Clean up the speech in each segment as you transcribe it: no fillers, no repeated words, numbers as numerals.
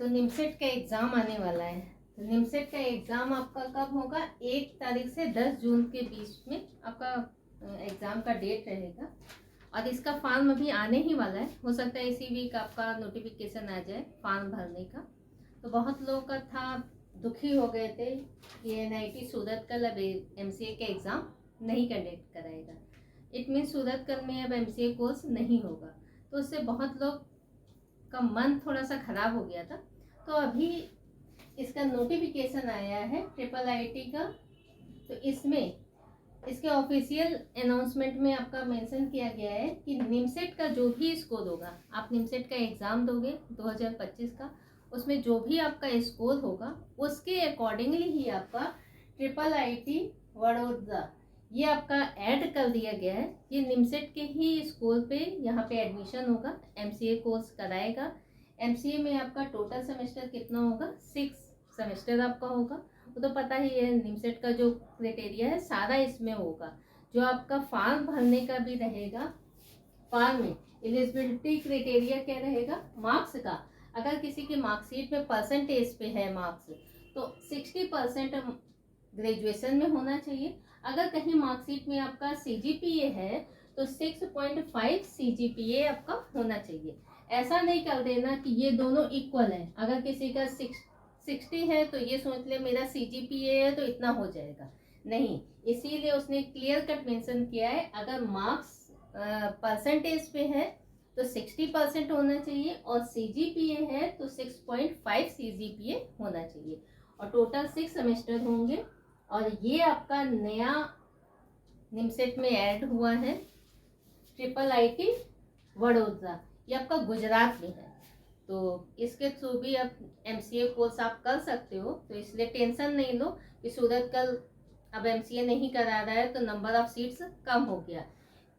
तो निमसेट का एग्ज़ाम आने वाला है। तो निमसेट का एग्ज़ाम आपका कब होगा? 1 तारीख से 10 जून के बीच में आपका एग्ज़ाम का डेट रहेगा और इसका फॉर्म अभी आने ही वाला है। हो सकता है इसी वीक आपका नोटिफिकेशन आ जाए फॉर्म भरने का। तो बहुत लोगों का था, दुखी हो गए थे कि NIT सूरत कल अब MCA का एग्ज़ाम नहीं कंडक्ट कराएगा। इट मीन सूरत कल में अब MCA कोर्स नहीं होगा। तो उससे बहुत लोग का मन थोड़ा सा खराब हो गया था। तो अभी इसका नोटिफिकेशन आया है IIIT का। तो इसमें इसके ऑफिशियल अनाउंसमेंट में आपका मेंशन किया गया है कि निमसेट का जो भी स्कोर होगा, आप निमसेट का एग्ज़ाम दोगे 2025 का, उसमें जो भी आपका स्कोर होगा उसके अकॉर्डिंगली ही आपका IIIT वडोदरा ये आपका ऐड कर दिया गया है। ये निमसेट के ही स्कोर पे यहाँ पे एडमिशन होगा, MCA कोर्स कराएगा। MCA में आपका टोटल सेमेस्टर कितना होगा? 6 सेमेस्टर आपका होगा। वो तो पता ही है, निमसेट का जो क्राइटेरिया है सारा इसमें होगा। जो आपका फॉर्म भरने का भी रहेगा, फॉर्म में एलिजिबिलिटी क्राइटेरिया क्या रहेगा? मार्क्स का। अगर किसी की मार्कशीट में परसेंटेज पे है मार्क्स, तो 60% ग्रेजुएशन में होना चाहिए। अगर कहीं मार्कशीट में आपका CGPA है तो 6.5 CGPA आपका होना चाहिए। ऐसा नहीं कर देना कि ये दोनों इक्वल है। अगर किसी का 60 है तो ये सोच ले मेरा CGPA है तो इतना हो जाएगा, नहीं। इसीलिए उसने क्लियर कट मेंशन किया है, अगर मार्क्स परसेंटेज पे है तो 60% होना चाहिए और CGPA है तो 6.5 CGPA होना चाहिए और टोटल 6 सेमेस्टर होंगे। और ये आपका नया निमसेट में ऐड हुआ है IIIT वडोदरा। ये आपका गुजरात में है। तो इसके थ्रू भी आप MCA कोर्स आप कर सकते हो। तो इसलिए टेंशन नहीं लो कि सूरत कल अब MCA नहीं करा रहा है तो नंबर ऑफ सीट्स कम हो गया।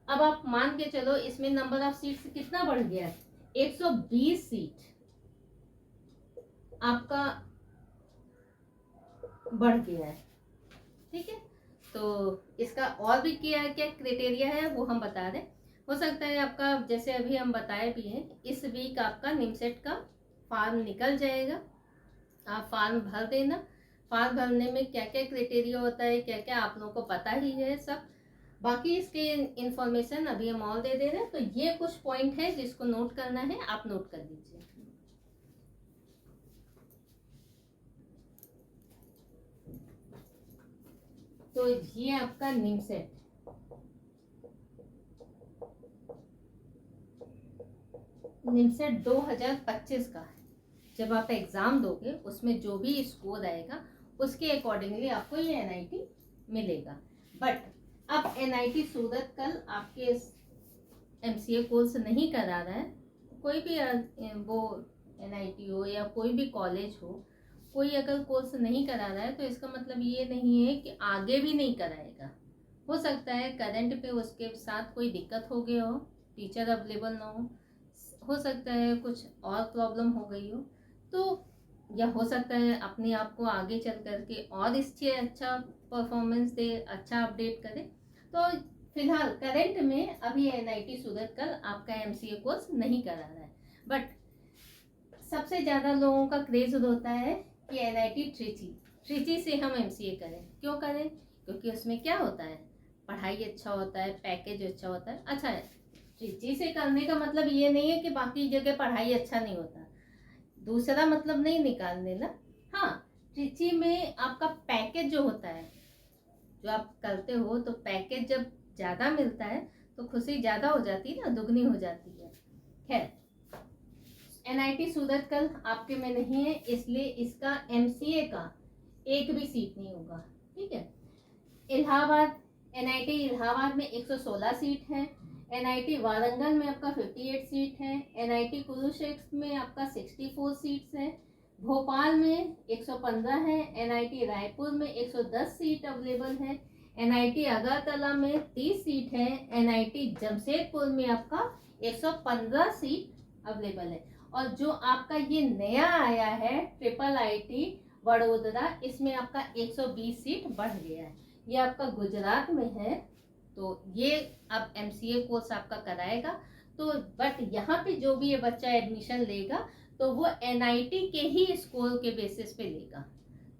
अब आप मान के चलो इसमें नंबर ऑफ सीट्स कितना बढ़ गया है? 120 सीट आपका बढ़ गया है। ठीक है, तो इसका और भी क्या क्या क्राइटेरिया है वो हम बता दें। हो सकता है आपका, जैसे अभी हम बताए भी हैं, इस वीक आपका निमसेट का फॉर्म निकल जाएगा। आप फॉर्म भर देना। फॉर्म भरने में क्या क्या क्राइटेरिया होता है, क्या क्या आप लोगों को पता ही है सब। बाकी इसके इंफॉर्मेशन अभी हम और दे रहे हैं। तो ये कुछ पॉइंट है जिसको नोट करना है, आप नोट कर दीजिए। तो ये आपका निमसेट निमसेट 2025 का है। जब आप एग्जाम दोगे उसमें जो भी स्कोर आएगा उसके अकॉर्डिंगली आपको ये NIT मिलेगा। बट अब NIT सूरत कल आपके MCA कोर्स नहीं करा रहा है। कोई भी वो NIT हो या कोई भी कॉलेज हो, कोई अगर कोर्स नहीं करा रहा है तो इसका मतलब ये नहीं है कि आगे भी नहीं कराएगा। हो सकता है करंट पे उसके साथ कोई दिक्कत हो गया हो, टीचर अवेलेबल ना हो सकता है कुछ और प्रॉब्लम हो गई हो, तो या हो सकता है अपने आप को आगे चल करके और इससे अच्छा परफॉर्मेंस दे, अच्छा अपडेट करे। तो फिलहाल करंट में अभी NIT सूरत कल आपका MCA कोर्स नहीं करा रहा है। बट सबसे ज़्यादा लोगों का क्रेज होता है कि NIT ट्रिची से हम MCA करें। क्यों करें? क्योंकि उसमें क्या होता है, पढ़ाई अच्छा होता है, पैकेज अच्छा होता है। अच्छा है, ट्रिची से करने का मतलब ये नहीं है कि बाकी जगह पढ़ाई अच्छा नहीं होता, दूसरा मतलब नहीं निकाल देना। हाँ, ट्रिची में आपका पैकेज जो होता है, जो आप करते हो, तो पैकेज जब ज़्यादा मिलता है तो खुशी ज़्यादा हो जाती है ना, दुगनी हो जाती है। खैर, NIT सूरत कल आपके में नहीं है, इसलिए इसका MCA का एक भी सीट नहीं होगा। ठीक है। इलाहाबाद, NIT इलाहाबाद में 116 सीट है। NIT वारंगल में आपका 58 सीट है। NIT कुरुक्षेत्र में आपका 64 सीट्स है। भोपाल में 115 है। NIT रायपुर में 110 सीट अवेलेबल है। NIT अगरतला में 30 सीट है। NIT जमशेदपुर में आपका 115 सीट अवेलेबल है। और जो आपका ये नया आया है IIIT वडोदरा, इसमें आपका 120 सीट बढ़ गया है। ये आपका गुजरात में है। तो ये अब MCA कोर्स आपका कराएगा। तो बट यहाँ पे जो भी ये बच्चा एडमिशन लेगा तो वो एनआईटी के ही स्कोर के बेसिस पे लेगा।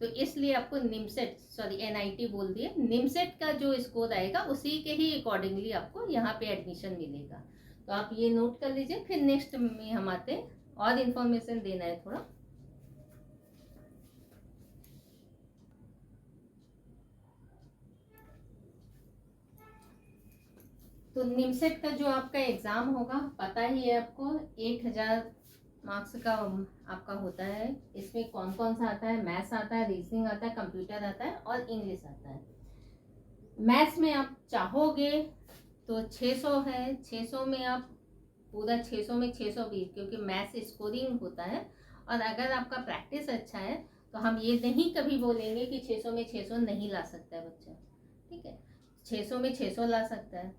तो इसलिए आपको निमसेट, सॉरी एनआईटी बोल दिए, निमसेट का जो स्कोर आएगा उसी के ही अकॉर्डिंगली आपको यहाँ पे एडमिशन मिलेगा। तो आप ये नोट कर लीजिए। फिर नेक्स्ट में हम आते हैं, और इन्फॉर्मेशन देना है थोड़ा। तो निमसेट का जो आपका एग्जाम होगा पता ही है आपको, 1000 मार्क्स का आपका होता है। इसमें कौन कौन सा आता है, मैथ्स आता है, रीजनिंग आता है, कंप्यूटर आता है और इंग्लिश आता है। मैथ्स में आप चाहोगे तो 600 है, 600 में आप पूरा 600 में 620, क्योंकि मैथ्स स्कोरिंग होता है। और अगर आपका प्रैक्टिस अच्छा है तो हम ये नहीं कभी बोलेंगे कि 600 में 600 नहीं ला सकता है बच्चा, ठीक है, 600 में 600 ला सकता है।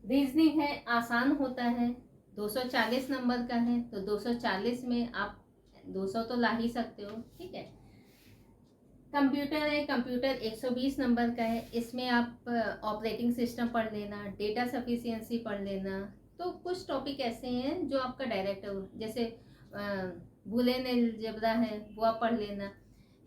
रीजनिंग है, आसान होता है, 240 नंबर का है, तो 240 में आप 200 तो ला ही सकते हो, ठीक है। कंप्यूटर है, कंप्यूटर 120 नंबर का है, इसमें आप ऑपरेटिंग सिस्टम पढ़ लेना, डेटा सफिशिएंसी पढ़ लेना। तो कुछ टॉपिक ऐसे हैं जो आपका डायरेक्ट, जैसे बुलियन अलजेब्रा है वो आप पढ़ लेना,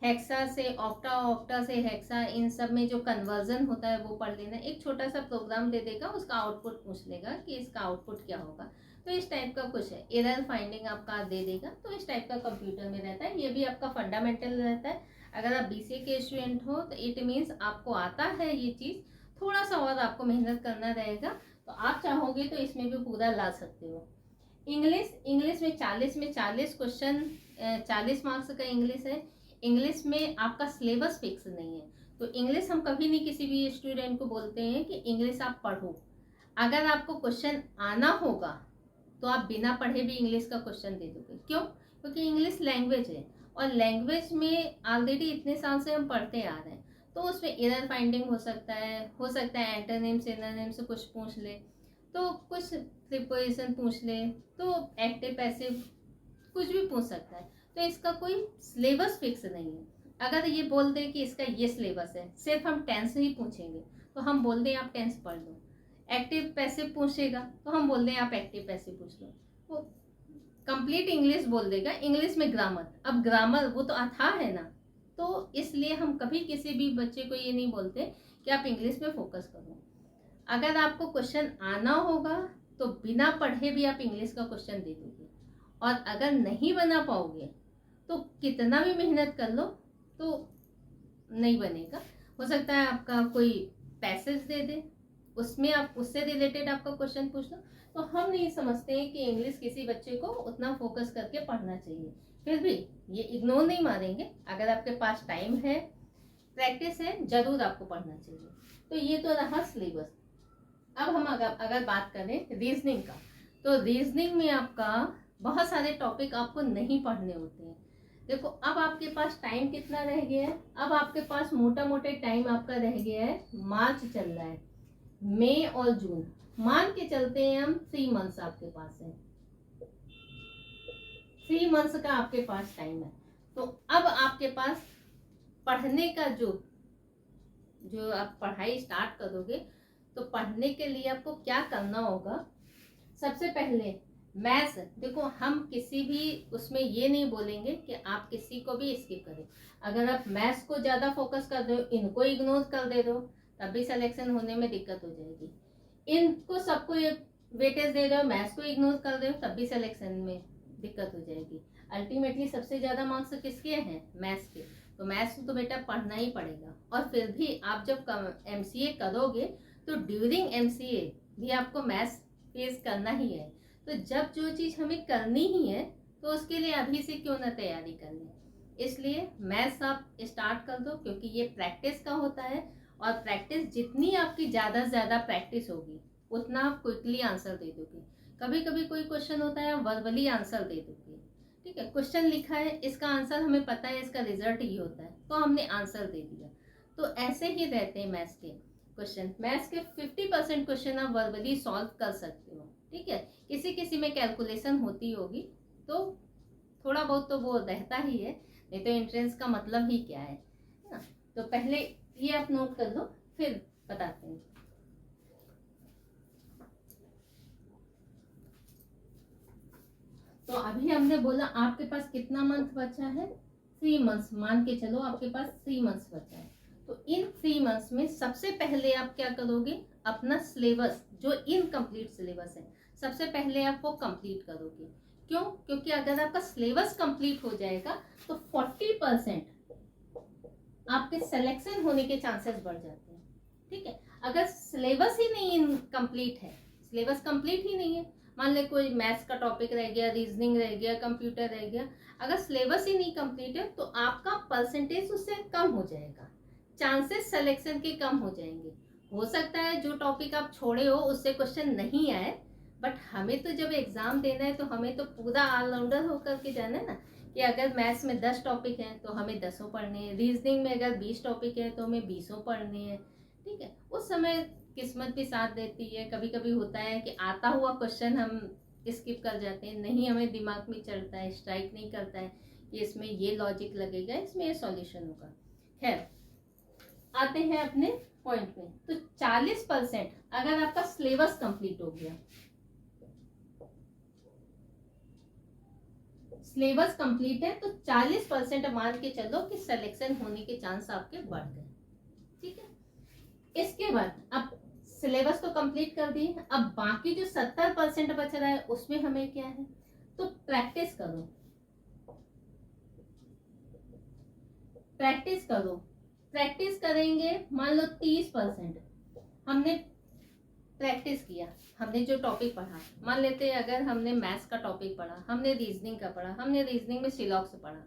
हेक्सा से ऑक्टा, ऑक्टा से हेक्सा, इन सब में जो कन्वर्जन होता है वो पढ़ लेना। एक छोटा सा प्रोग्राम दे देगा, उसका आउटपुट पूछ लेगा कि इसका आउटपुट क्या होगा, तो इस टाइप का कुछ है। एरर फाइंडिंग आपका दे देगा, तो इस टाइप का कंप्यूटर में रहता है। ये भी आपका फंडामेंटल रहता है। अगर आप बीसीए के स्टूडेंट हो तो इट मीन्स आपको आता है ये चीज़, थोड़ा सा और आपको मेहनत करना रहेगा, तो आप चाहोगे तो इसमें भी पूरा ला सकते हो। इंग्लिश, इंग्लिश में 40 क्वेश्चन, 40 मार्क्स का इंग्लिश है। इंग्लिश में आपका सिलेबस फिक्स नहीं है, तो इंग्लिश हम कभी नहीं किसी भी स्टूडेंट को बोलते हैं कि इंग्लिश आप पढ़ो। अगर आपको क्वेश्चन आना होगा तो आप बिना पढ़े भी इंग्लिश का क्वेश्चन दे दोगे। क्यों? क्योंकि इंग्लिश लैंग्वेज है, और लैंग्वेज में ऑलरेडी इतने साल से हम पढ़ते आ रहे हैं, तो उसमें एरर फाइंडिंग हो सकता है एंटोनिम सिनोनिम से कुछ पूछ ले, तो कुछ प्रीपोजिशन पूछ ले, तो एक्टिव पैसिव कुछ भी पूछ सकता है। तो इसका कोई सिलेबस फिक्स नहीं है। अगर ये बोल दे कि इसका ये सिलेबस है, सिर्फ हम टेंस ही पूछेंगे, तो हम बोल दें आप टेंस पढ़ लो। एक्टिव पैसिव पूछेगा तो हम बोल दें आप एक्टिव पैसिव पूछ लो। वो कंप्लीट इंग्लिश बोल देगा, इंग्लिश में ग्रामर, अब ग्रामर वो तो अथाह है ना, तो इसलिए हम कभी किसी भी बच्चे को ये नहीं बोलते कि आप इंग्लिश में फोकस करो। अगर आपको क्वेश्चन आना होगा तो बिना पढ़े भी आप इंग्लिश का क्वेश्चन दे दोगे, और अगर नहीं बना पाओगे तो कितना भी मेहनत कर लो तो नहीं बनेगा। हो सकता है आपका कोई पैसेज दे दे, उसमें आप उससे रिलेटेड आपका क्वेश्चन पूछ लो। तो हम नहीं समझते हैं कि इंग्लिश किसी बच्चे को उतना फोकस करके पढ़ना चाहिए। फिर भी ये इग्नोर नहीं मारेंगे, अगर आपके पास टाइम है, प्रैक्टिस है, जरूर आपको पढ़ना चाहिए। तो ये तो रहा सिलेबस। अब हम अगर बात करें रीजनिंग का, तो रीजनिंग में आपका बहुत सारे टॉपिक आपको नहीं पढ़ने होते हैं। देखो अब आपके पास टाइम कितना रह गया है, अब आपके पास मोटा मोटे टाइम आपका रह गया है, मार्च चल रहा है, मई और जून, मान के चलते हैं हम 3 मंथ्स आपके पास है, 3 मंथ्स का आपके पास टाइम है। तो अब आपके पास पढ़ने का जो आप पढ़ाई स्टार्ट करोगे, तो पढ़ने के लिए आपको क्या करना होगा। सबसे पहले मैथ्स, देखो हम किसी भी उसमें ये नहीं बोलेंगे कि आप किसी को भी स्किप करें। अगर आप मैथ्स को ज़्यादा फोकस कर रहे हो, इनको इग्नोर कर दे रहे हो, तब भी सिलेक्शन होने में दिक्कत हो जाएगी। इनको सबको वेटेज दे रहे हो, मैथ्स को इग्नोर कर रहे हो, तब भी सिलेक्शन में दिक्कत हो जाएगी। अल्टीमेटली सबसे ज़्यादा मार्क्स किसके हैं? मैथ्स के। तो मैथ्स तो बेटा पढ़ना ही पड़ेगा। और फिर भी आप जब एमसीए करोगे तो ड्यूरिंग एमसीए भी आपको मैथ्स फेस करना ही है। तो जब जो चीज़ हमें करनी ही है तो उसके लिए अभी से क्यों ना तैयारी कर लें। इसलिए मैथ्स आप स्टार्ट कर दो, क्योंकि ये प्रैक्टिस का होता है, और प्रैक्टिस जितनी आपकी ज़्यादा से ज़्यादा प्रैक्टिस होगी उतना आप क्विकली आंसर दे दोगे। कभी कभी कोई क्वेश्चन होता है वर्बली आंसर दे दोगे, ठीक है, क्वेश्चन लिखा है, इसका आंसर हमें पता है, इसका रिजल्ट ये होता है, तो हमने आंसर दे दिया। तो ऐसे ही रहते हैं मैथ्स के क्वेश्चन। मैथ्स के 50% क्वेश्चन आप वर्बली सॉल्व कर सकते हो, ठीक है। किसी किसी में कैलकुलेशन होती होगी, तो थोड़ा बहुत तो वो रहता ही है, नहीं तो एंट्रेंस का मतलब ही क्या है ना। तो पहले ये आप नोट कर लो, फिर बताते हैं। तो अभी हमने बोला आपके पास कितना मंथ बचा है, 3 मंथ्स, मान के चलो आपके पास 3 मंथ्स बचा है। तो इन 3 मंथ्स में सबसे पहले आप क्या करोगे, अपना सिलेबस जो इनकम्प्लीट सिलेबस है सबसे पहले आप वो कंप्लीट करोगे। क्यों? क्योंकि अगर आपका सिलेबस कंप्लीट हो जाएगा तो 40% आपके सिलेक्शन होने के चांसेस बढ़ जाते हैं। ठीक है, अगर सिलेबस ही नहीं इनकम्प्लीट है, सिलेबस कंप्लीट ही नहीं है, मान ले कोई मैथ्स का टॉपिक रह गया, रीजनिंग रह गया, कंप्यूटर रह गया, अगर सिलेबस ही नहीं कंप्लीट है तो आपका परसेंटेज उससे कम हो जाएगा, चांसेस सिलेक्शन के कम हो जाएंगे। हो सकता है जो टॉपिक आप छोड़े हो उससे क्वेश्चन नहीं आए, बट हमें तो जब एग्जाम देना है तो हमें तो पूरा ऑलराउंडर होकर के जाना है ना, कि अगर मैथ्स में 10 टॉपिक हैं तो हमें 10 पढ़ने हैं, रीजनिंग में अगर 20 टॉपिक है तो हमें 20 पढ़ने हैं। ठीक है, उस समय किस्मत भी साथ देती है, कभी कभी होता है कि आता हुआ क्वेश्चन हम स्किप कर जाते हैं, नहीं हमें दिमाग में चढ़ता है, स्ट्राइक नहीं करता है कि इसमें ये लॉजिक लगेगा, इसमें ये सॉल्यूशन होगा। खैर, आते हैं अपने पॉइंट में। तो 40% अगर आपका सिलेबस कंप्लीट हो गया, सिलेबस कंप्लीट है तो 40% मान के चलो कि सिलेक्शन होने के चांस आपके बढ़ गए। ठीक है, इसके बाद अब सिलेबस तो कंप्लीट कर दिए, अब बाकी जो 70% बच रहा है उसमें हमें क्या है, तो प्रैक्टिस करो, प्रैक्टिस करो। प्रैक्टिस करेंगे, मान लो 30% हमने प्रैक्टिस किया, हमने जो टॉपिक पढ़ा, मान लेते हैं अगर हमने मैथ्स का टॉपिक पढ़ा, हमने रीजनिंग का पढ़ा, हमने रीजनिंग में सिलॉक्स पढ़ा,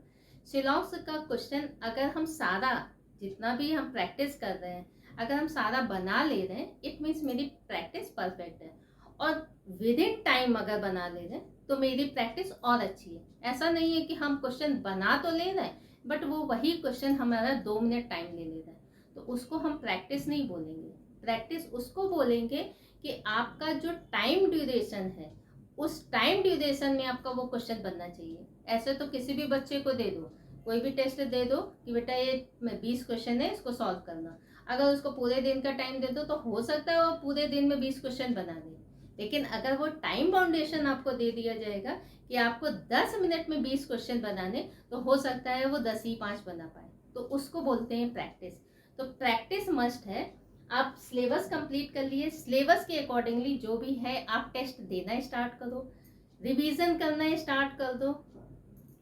सिलॉक्स का क्वेश्चन अगर हम सारा जितना भी हम प्रैक्टिस कर रहे हैं अगर हम सारा बना ले रहे हैं, इट मीन्स मेरी प्रैक्टिस परफेक्ट है। और विद इन टाइम अगर बना ले रहे हैं तो मेरी प्रैक्टिस और अच्छी है। ऐसा नहीं है कि हम क्वेश्चन बना तो ले रहे हैं बट वो वही क्वेश्चन हमारा 2 मिनट टाइम ले ले रहा है, तो उसको हम प्रैक्टिस नहीं बोलेंगे। प्रैक्टिस उसको बोलेंगे कि आपका जो टाइम ड्यूरेशन है उस टाइम ड्यूरेशन में आपका वो क्वेश्चन बनना चाहिए। ऐसे तो किसी भी बच्चे को दे दो, कोई भी टेस्ट दे दो कि बेटा ये 20 क्वेश्चन है इसको सॉल्व करना, अगर उसको पूरे दिन का टाइम दे दो तो हो सकता है वो पूरे दिन में 20 क्वेश्चन बना दे। लेकिन अगर वो टाइम बाउंडेशन आपको दे दिया जाएगा कि आपको 10 मिनट में 20 क्वेश्चन बनाने, तो हो सकता है वो 10 ही 5 बना पाए, तो उसको बोलते हैं प्रैक्टिस। तो प्रैक्टिस मस्ट है। आप सिलेबस कंप्लीट कर लिए, सिलेबस के अकॉर्डिंगली जो भी है आप टेस्ट देना स्टार्ट करो, रिवीजन करना स्टार्ट कर दो।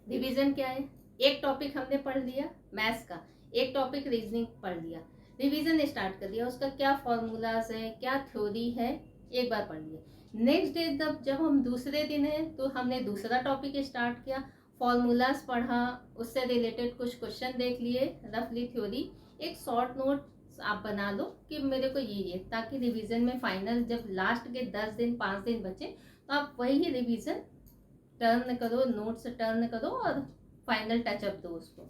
रिवीजन क्या है, एक टॉपिक हमने पढ़ लिया मैथ्स का, एक टॉपिक रीजनिंग पढ़ लिया, रिवीजन स्टार्ट कर दिया, उसका क्या फॉर्मूलाज है, क्या थ्योरी है, एक बार पढ़ लिया। नेक्स्ट डे जब हम दूसरे दिन है तो हमने दूसरा टॉपिक स्टार्ट किया, फॉर्मूलाज पढ़ा, उससे रिलेटेड कुछ क्वेश्चन देख लिए, रफली थ्योरी, एक शॉर्ट नोट आप बना लो कि मेरे को ये, ताकि रिवीजन में फाइनल जब लास्ट के 10 दिन 5 दिन बचे तो आप वही रिवीजन टर्न करो, नोट्स टर्न करो और फाइनल टचअप दो उसको।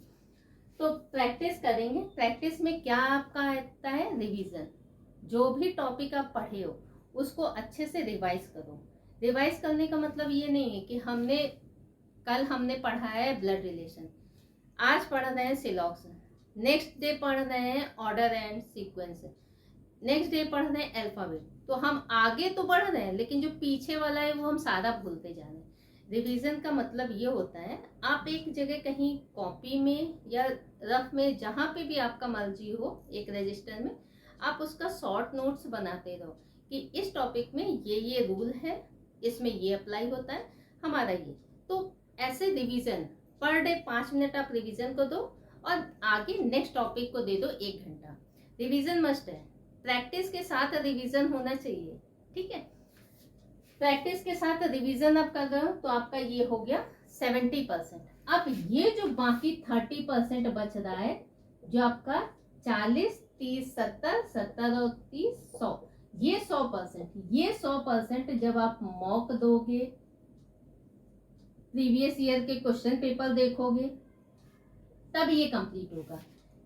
तो प्रैक्टिस करेंगे। प्रैक्टिस में क्या आपका आता है, रिवीजन। जो भी टॉपिक आप पढ़े हो उसको अच्छे से रिवाइज करो। रिवाइज करने का मतलब ये नहीं है कि कल हमने पढ़ा है ब्लड रिलेशन, आज पढ़ रहे हैं सिलॉक्स, नेक्स्ट डे पढ़ रहे हैं order and sequence, next day पढ़ रहे हैं अल्फाबेट, तो हम आगे तो बढ़ रहे हैं लेकिन जो पीछे वाला है वो हम सारा भूलते जा रहे हैं। रिवीजन का मतलब ये होता है आप एक जगह कहीं कॉपी में या रफ में जहाँ पे भी आपका मर्जी हो, एक रजिस्टर में आप उसका शॉर्ट नोट्स बनाते रहो कि इस टॉपिक में ये रूल है, इसमें ये अप्लाई होता है हमारा ये। तो ऐसे रिवीजन पर डे 5 मिनट आप रिवीजन को दो और आगे नेक्स्ट टॉपिक को दे दो 1 घंटा। रिवीजन मस्ट है, प्रैक्टिस के साथ रिवीजन होना चाहिए। ठीक है, प्रैक्टिस के साथ रिवीजन आप कर रहे हो तो आपका ये हो गया 70%। अब ये जो बाकी 30% बच रहा है, जो आपका 40, 30, 70, 70 और 30, 100, ये 100%, ये 100% जब आप मॉक दोगे, प्रीवियस ईयर के क्वेश्चन पेपर देखोगे, तब ये कंप्लीट होगा।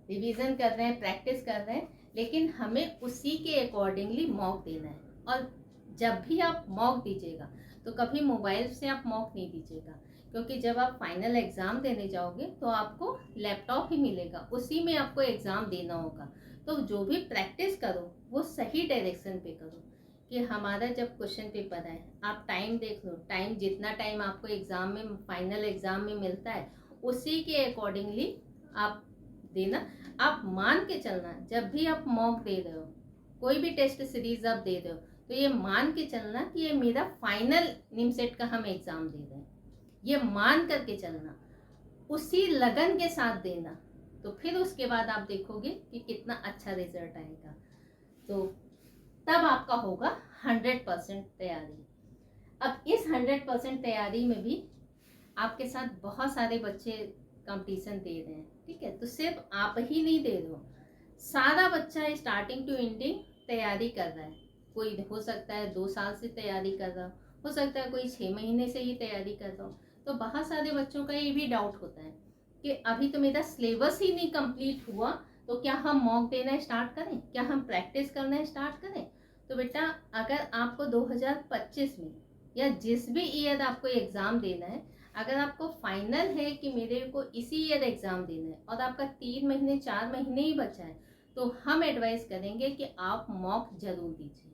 रिवीजन कर रहे हैं, प्रैक्टिस कर रहे हैं, लेकिन हमें उसी के अकॉर्डिंगली मॉक देना है। और जब भी आप मॉक दीजिएगा तो कभी मोबाइल से आप मॉक नहीं दीजिएगा, क्योंकि जब आप फाइनल एग्जाम देने जाओगे तो आपको लैपटॉप ही मिलेगा, उसी में आपको एग्जाम देना होगा। तो जो भी प्रैक्टिस करो वो सही डायरेक्शन पे करो कि हमारा जब क्वेश्चन पेपर है, आप टाइम देख लो, टाइम जितना टाइम आपको एग्जाम में, फाइनल एग्जाम में मिलता है, उसी के अकॉर्डिंगली आप देना। आप मान के चलना, जब भी आप मॉक दे रहे हो, कोई भी टेस्ट सीरीज आप दे रहे हो, तो ये मान के चलना कि ये मेरा फाइनल निमसेट का हम एग्जाम दे रहे हैं, ये मान करके चलना, उसी लगन के साथ देना। तो फिर उसके बाद आप देखोगे कि कितना अच्छा रिजल्ट आएगा। तो तब आपका होगा 100% तैयारी। अब इस 100% तैयारी में भी आपके साथ बहुत सारे बच्चे कंपटीशन दे रहे हैं, ठीक है। तो सिर्फ आप ही नहीं दे रहे हो, सारा बच्चा स्टार्टिंग टू एंडिंग तैयारी कर रहा है। कोई हो सकता है 2 साल से तैयारी कर रहा हो सकता है कोई 6 महीने से ही तैयारी कर रहा हो। तो बहुत सारे बच्चों का ये भी डाउट होता है कि अभी तो मेरा सिलेबस ही नहीं कंप्लीट हुआ, तो क्या हम मॉक देना स्टार्ट करें, क्या हम प्रैक्टिस करना स्टार्ट करें। तो बेटा, अगर आपको 2025 में या जिस भी ईयर आपको एग्जाम देना है, अगर आपको फाइनल है कि मेरे को इसी ईयर एग्जाम देना है और आपका 3 महीने 4 महीने ही बचा है, तो हम एडवाइस करेंगे कि आप मॉक जरूर दीजिए।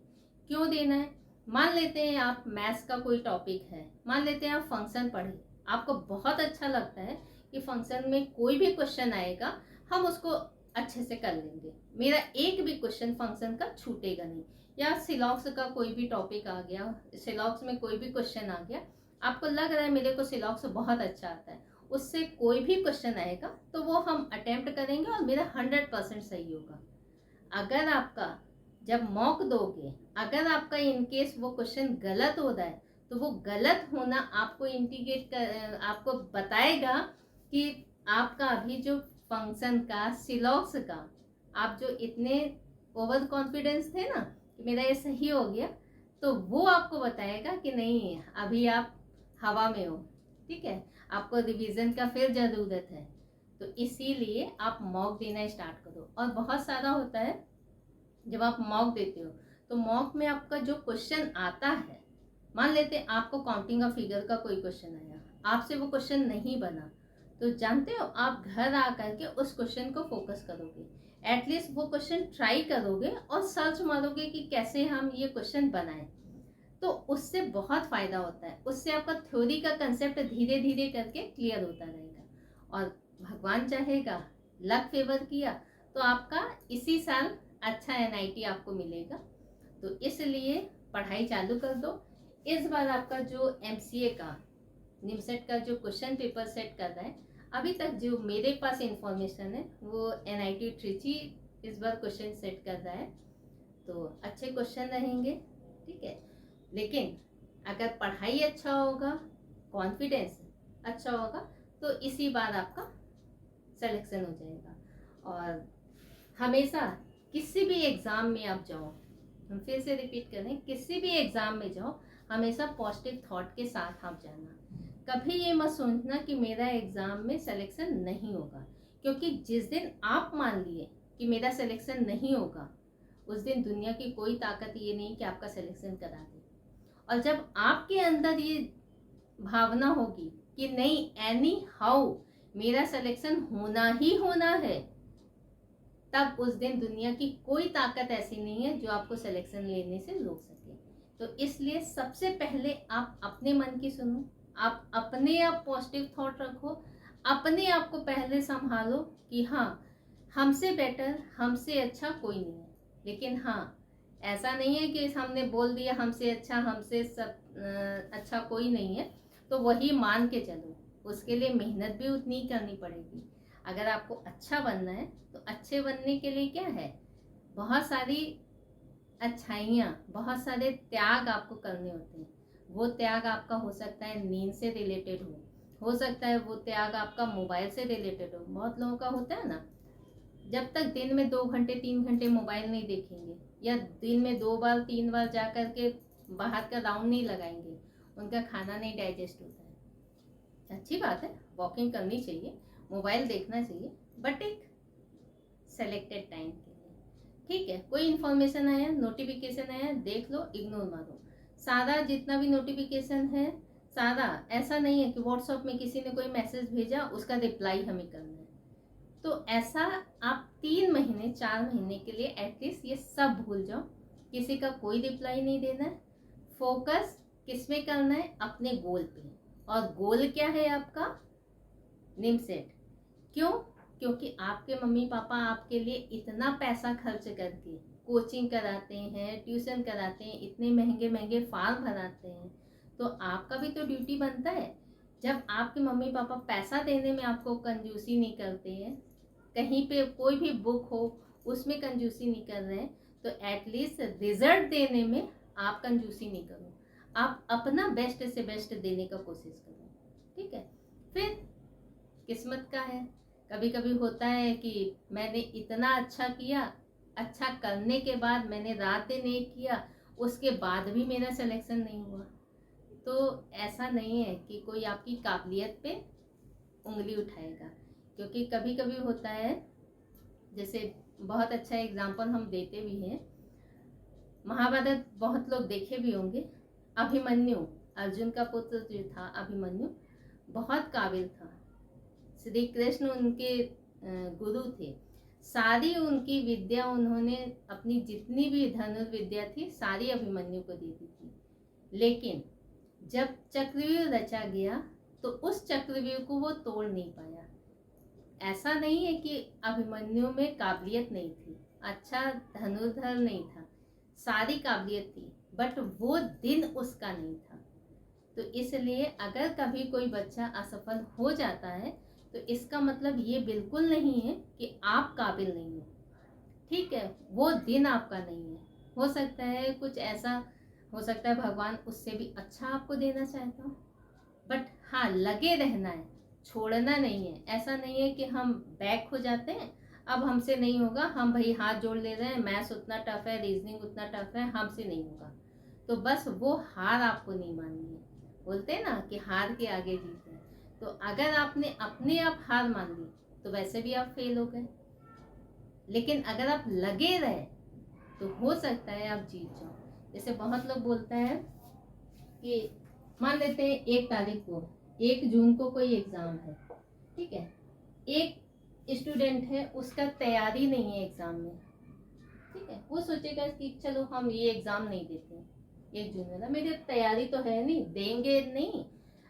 क्यों देना है? मान लेते हैं आप मैथ्स का कोई टॉपिक है, मान लेते हैं आप फंक्शन पढ़े, आपको बहुत अच्छा लगता है कि फंक्शन में कोई भी क्वेश्चन आएगा हम उसको अच्छे से कर लेंगे, मेरा एक भी क्वेश्चन फंक्शन का छूटेगा नहीं। या सिलॉक्स का कोई भी टॉपिक आ गया, सिलॉक्स में कोई भी क्वेश्चन आ गया, आपको लग रहा है मेरे को सिलॉक्स बहुत अच्छा आता है, उससे कोई भी क्वेश्चन आएगा तो वो हम अटेम्प्ट करेंगे और मेरा 100% सही होगा। अगर आपका जब मॉक दोगे, अगर आपका इनकेस वो क्वेश्चन गलत हो रहा है, तो वो गलत होना आपको इंडिकेट कर, आपको बताएगा कि आपका अभी जो फंक्शन का, सिलॉक्स का, आप जो इतने ओवर कॉन्फिडेंस थे ना कि मेरा ये सही हो गया, तो वो आपको बताएगा कि नहीं, अभी आप हवा में हो, ठीक है, आपको रिवीजन का फिर ज़रूरत है। तो इसीलिए आप मॉक देना स्टार्ट करो। और बहुत सारा होता है जब आप मॉक देते हो, तो मॉक में आपका जो क्वेश्चन आता है, मान लेते आपको काउंटिंग ऑफ फिगर का कोई क्वेश्चन आया, आपसे वो क्वेश्चन नहीं बना, तो जानते हो आप घर आकर के उस क्वेश्चन को फोकस करोगे, एटलीस्ट वो क्वेश्चन ट्राई करोगे और सर्च मारोगे कि कैसे हम ये क्वेश्चन बनाएं। तो उससे बहुत फायदा होता है, उससे आपका थ्योरी का कंसेप्ट धीरे धीरे करके क्लियर होता रहेगा। और भगवान चाहेगा, लक फेवर किया, तो आपका इसी साल अच्छा NIT आपको मिलेगा। तो इसलिए पढ़ाई चालू कर दो। इस बार आपका जो MCA का निमसेट का जो क्वेश्चन पेपर सेट कर रहा है, अभी तक जो मेरे पास इंफॉर्मेशन है, वो NIT ट्रिची इस बार क्वेश्चन सेट कर रहा है। तो अच्छे क्वेश्चन रहेंगे, ठीक है। लेकिन अगर पढ़ाई अच्छा होगा, कॉन्फिडेंस अच्छा होगा, तो इसी बार आपका सिलेक्शन हो जाएगा। और हमेशा किसी भी एग्ज़ाम में आप जाओ, हम फिर से रिपीट करें, किसी भी एग्ज़ाम में जाओ, हमेशा पॉजिटिव थॉट के साथ आप जाना। कभी ये मत सोचना कि मेरा एग्ज़ाम में सिलेक्शन नहीं होगा, क्योंकि जिस दिन आप मान लिए कि मेरा सिलेक्शन नहीं होगा, उस दिन दुनिया की कोई ताकत ये नहीं कि आपका सिलेक्शन करा दे। और जब आपके अंदर ये भावना होगी कि नहीं, एनी हाउ मेरा सिलेक्शन होना ही होना है, तब उस दिन दुनिया की कोई ताकत ऐसी नहीं है जो आपको सिलेक्शन लेने से रोक सके। तो इसलिए सबसे पहले आप अपने मन की सुनो, आप अपने आप पॉजिटिव थॉट रखो, अपने आप को पहले संभालो कि हाँ, हमसे बेटर, हमसे अच्छा कोई नहीं है। लेकिन हाँ, ऐसा नहीं है कि हमने बोल दिया हमसे अच्छा, हमसे सब अच्छा कोई नहीं है, तो वही मान के चलो। उसके लिए मेहनत भी उतनी ही करनी पड़ेगी। अगर आपको अच्छा बनना है, तो अच्छे बनने के लिए क्या है, बहुत सारी अच्छाइयाँ, बहुत सारे त्याग आपको करने होते हैं। वो त्याग आपका हो सकता है नींद से रिलेटेड हो सकता है वो त्याग आपका मोबाइल से रिलेटेड हो। बहुत लोगों का होता है ना, जब तक दिन में 2 घंटे 3 घंटे मोबाइल नहीं देखेंगे, या दिन में 2 बार 3 बार जा कर के बाहर का राउंड नहीं लगाएंगे, उनका खाना नहीं डाइजेस्ट होता है। अच्छी बात है, वॉकिंग करनी चाहिए, मोबाइल देखना चाहिए, बट एक सेलेक्टेड टाइम के लिए, ठीक है। कोई इन्फॉर्मेशन आया, नोटिफिकेशन आया, देख लो, इग्नोर मारो। सारा जितना भी नोटिफिकेशन है, सारा ऐसा नहीं है कि व्हाट्सएप में किसी ने कोई मैसेज भेजा उसका रिप्लाई हमें करना है। तो ऐसा आप 3 महीने 4 महीने के लिए एटलीस्ट ये सब भूल जाओ, किसी का कोई रिप्लाई नहीं देना है। फोकस किस में करना है? अपने गोल पे। और गोल क्या है आपका? निमसेट। क्यों? क्योंकि आपके मम्मी पापा आपके लिए इतना पैसा खर्च करके कोचिंग कराते हैं, ट्यूशन कराते हैं, इतने महंगे महंगे फॉर्म भराते हैं, तो आपका भी तो ड्यूटी बनता है। जब आपके मम्मी पापा पैसा देने में आपको कंजूसी नहीं करते हैं, कहीं पे कोई भी बुक हो उसमें कंजूसी नहीं कर रहे हैं, तो एटलीस्ट रिजल्ट देने में आप कंजूसी नहीं करो। आप अपना बेस्ट से बेस्ट देने का कोशिश करो, ठीक है। फिर किस्मत का है। कभी कभी होता है कि मैंने इतना अच्छा किया, अच्छा करने के बाद मैंने रात दिन एक किया, उसके बाद भी मेरा सिलेक्शन नहीं हुआ। तो ऐसा नहीं है कि कोई आपकी काबिलियत पे उंगली उठाएगा, क्योंकि कभी कभी होता है, जैसे बहुत अच्छा एग्जाम्पल हम देते भी हैं, महाभारत बहुत लोग देखे भी होंगे। अभिमन्यु, अर्जुन का पुत्र जो था अभिमन्यु, बहुत काबिल था। श्री कृष्ण उनके गुरु थे। सारी उनकी विद्या उन्होंने, अपनी जितनी भी धनुर्विद्या थी सारी अभिमन्यु को दे दी थी। लेकिन जब चक्रव्यूह रचा गया तो उस चक्रव्यूह को वो तोड़ नहीं पाया। ऐसा नहीं है कि अभिमन्यु में काबिलियत नहीं थी, अच्छा धनुर्धर नहीं था, सारी काबिलियत थी, बट वो दिन उसका नहीं था। तो इसलिए अगर कभी कोई बच्चा असफल हो जाता है तो इसका मतलब ये बिल्कुल नहीं है कि आप काबिल नहीं हो, ठीक है। वो दिन आपका नहीं है। हो सकता है कुछ ऐसा हो सकता है भगवान उससे भी अच्छा आपको देना चाहता हो, बट हाँ लगे रहना है, छोड़ना नहीं है। ऐसा नहीं है कि हम बैक हो जाते हैं, अब हमसे नहीं होगा, हम भाई हाथ जोड़ ले रहे हैं, मैथ्स उतना टफ है, रीजनिंग उतना टफ है, हमसे नहीं होगा, तो बस वो हार आपको नहीं माननी है। बोलते हैं ना कि हार के आगे जीत है। तो अगर आपने अपने आप हार मान ली तो वैसे भी आप फेल हो गए, लेकिन अगर आप लगे रहे तो हो सकता है आप जीत जाओ। जैसे बहुत लोग बोलते हैं कि मान लेते हैं 1 तारीख को, 1 जून को कोई एग्जाम है, ठीक है। एक स्टूडेंट है, उसका तैयारी नहीं है एग्जाम में, ठीक है। वो सोचेगा कि चलो हम ये एग्जाम नहीं देते, 1 जून वाला मेरी तैयारी तो है नहीं, देंगे नहीं,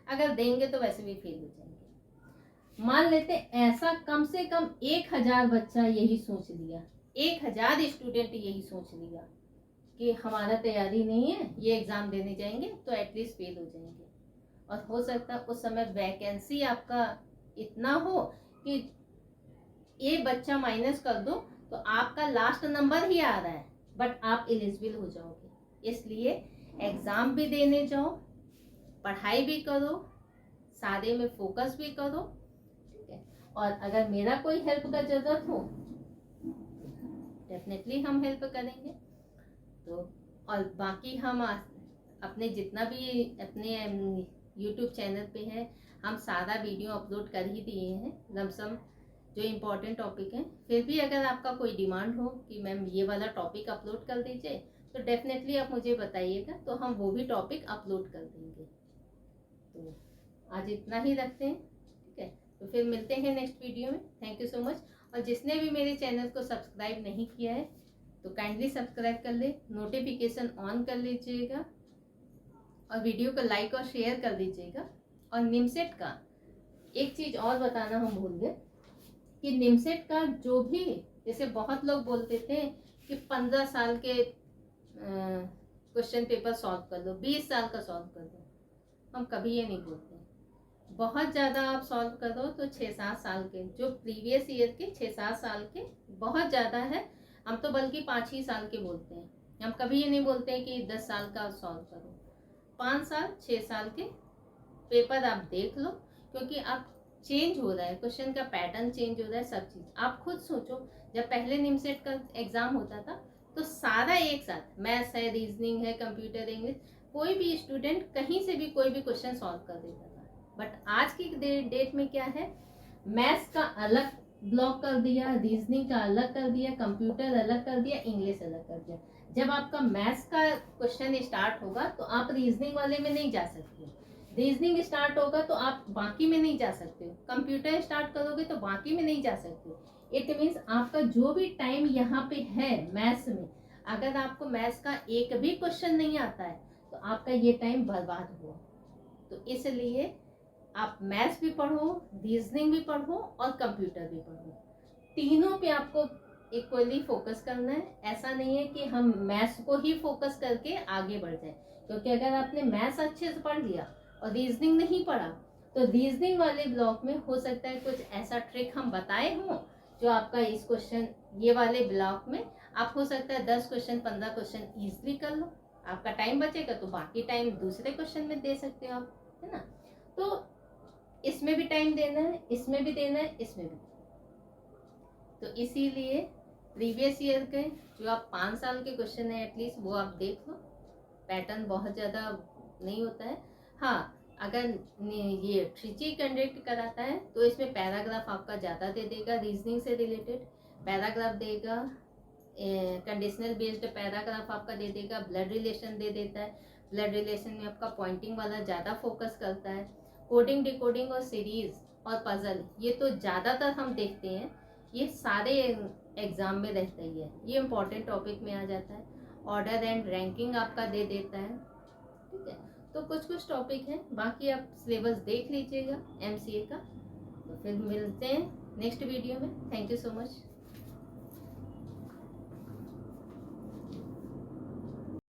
अगर देंगे तो वैसे भी फेल हो जाएंगे। मान लेते ऐसा कम से कम 1000 बच्चा यही सोच लिया, 1000 स्टूडेंट यही सोच लिया कि हमारा तैयारी नहीं है, ये एग्जाम देने जाएंगे तो एटलीस्ट फेल हो जाएंगे। और हो सकता है उस समय वैकेंसी आपका इतना हो कि ये बच्चा माइनस कर दो तो आपका लास्ट नंबर ही आ रहा है, बट आप एलिजिबल हो जाओगे। इसलिए एग्जाम भी देने जाओ, पढ़ाई भी करो, सारे में फोकस भी करो, ठीक है। और अगर मेरा कोई हेल्प का जरूरत हो डेफिनेटली हम हेल्प करेंगे। तो और बाकी हम अपने जितना भी अपने यूट्यूब चैनल पे है, हम सारा वीडियो अपलोड कर ही दिए हैं, लमसम जो इम्पोर्टेंट टॉपिक है। फिर भी अगर आपका कोई डिमांड हो कि मैम ये वाला टॉपिक अपलोड कर दीजिए, तो डेफिनेटली आप मुझे बताइएगा, तो हम वो भी टॉपिक अपलोड कर देंगे। तो आज इतना ही रखते हैं, ठीक है। तो फिर मिलते हैं नेक्स्ट वीडियो में। Thank you so much. और जिसने भी मेरे चैनल को सब्सक्राइब नहीं किया है तो काइंडली सब्सक्राइब कर ले, नोटिफिकेशन ऑन कर लीजिएगा और वीडियो को लाइक और शेयर कर दीजिएगा। और निमसेट का एक चीज़ और बताना हम भूल गए कि निमसेट का जो भी, जैसे बहुत लोग बोलते थे कि 15 साल के क्वेश्चन पेपर सॉल्व कर दो, 20 साल का सॉल्व कर दो, हम कभी ये नहीं बोलते। बहुत ज़्यादा आप सॉल्व करो तो 6-7 साल के, जो प्रीवियस ईयर के 6-7 साल के बहुत ज़्यादा है। हम तो बल्कि 5 ही साल के बोलते हैं, हम कभी ये नहीं बोलते हैं कि 10 साल का सॉल्व करो। 5 साल 6 साल के पेपर आप देख लो, क्योंकि आप चेंज हो रहा है, क्वेश्चन का पैटर्न चेंज हो रहा है, सब चीज़। आप खुद सोचो, जब पहले निमसेट का एग्ज़ाम होता था तो सारा एक साथ, मैथ्स है, रीजनिंग है, कंप्यूटर, इंग्लिश, कोई भी स्टूडेंट कहीं से भी कोई भी क्वेश्चन सॉल्व कर देता था। बट आज की डेट में क्या है, मैथ्स का अलग ब्लॉक कर दिया, रीजनिंग का अलग कर दिया, कंप्यूटर अलग कर दिया, इंग्लिश अलग कर दिया। जब आपका मैथ्स का क्वेश्चन स्टार्ट होगा तो आप रीजनिंग वाले में नहीं जा सकते, रीजनिंग स्टार्ट होगा तो आप बाकी में नहीं जा सकते हो, कंप्यूटर स्टार्ट करोगे तो बाकी में नहीं जा सकते हो। इट मीन्स आपका जो भी टाइम यहाँ पे है मैथ्स में, अगर आपको मैथ्स का एक भी क्वेश्चन नहीं आता है तो आपका ये टाइम बर्बाद हुआ। तो इसलिए आप मैथ्स भी पढ़ो, रीजनिंग भी पढ़ो और कंप्यूटर भी पढ़ो, तीनों पे आपको इक्वली फोकस करना है। ऐसा नहीं है कि हम मैथ्स को ही फोकस करके आगे बढ़ जाए, क्योंकि अगर आपने मैथ्स अच्छे से पढ़ लिया और रीजनिंग नहीं पढ़ा तो रीजनिंग वाले ब्लॉक में हो सकता है कुछ ऐसा ट्रिक हम बताए हों जो आपका इस क्वेश्चन ये वाले ब्लॉक में आप हो सकता है 10 क्वेश्चन 15 क्वेश्चन इजिली कर लो, आपका टाइम बचेगा तो बाकी टाइम दूसरे क्वेश्चन में दे सकते हो आप, है ना। तो इसमें भी टाइम देना है, इसमें भी देना है, इसमें भी। तो इसीलिए प्रीवियस ईयर के जो आप 5 साल के क्वेश्चन है एटलीस्ट वो आप देख लो, पैटर्न बहुत ज़्यादा नहीं होता है। हाँ, अगर ये ट्रिची कंडक्ट कराता है तो इसमें पैराग्राफ आपका ज़्यादा दे देगा, रीजनिंग से रिलेटेड पैराग्राफ देगा, कंडीशनल बेस्ड पैराग्राफ आपका दे देगा, ब्लड रिलेशन दे देता है, ब्लड रिलेशन में आपका पॉइंटिंग वाला ज़्यादा फोकस करता है, कोडिंग डिकोडिंग और सीरीज और पजल ये तो ज़्यादातर हम देखते हैं, ये सारे एग्जाम में रहता ही है, ये इम्पोर्टेंट टॉपिक में आ जाता है। ऑर्डर एंड रैंकिंग आपका दे देता है, ठीक है। तो कुछ कुछ टॉपिक है, बाकी आप सिलेबस देख लीजिएगा एमसीए का। तो फिर मिलते हैं नेक्स्ट वीडियो में। Thank you so much.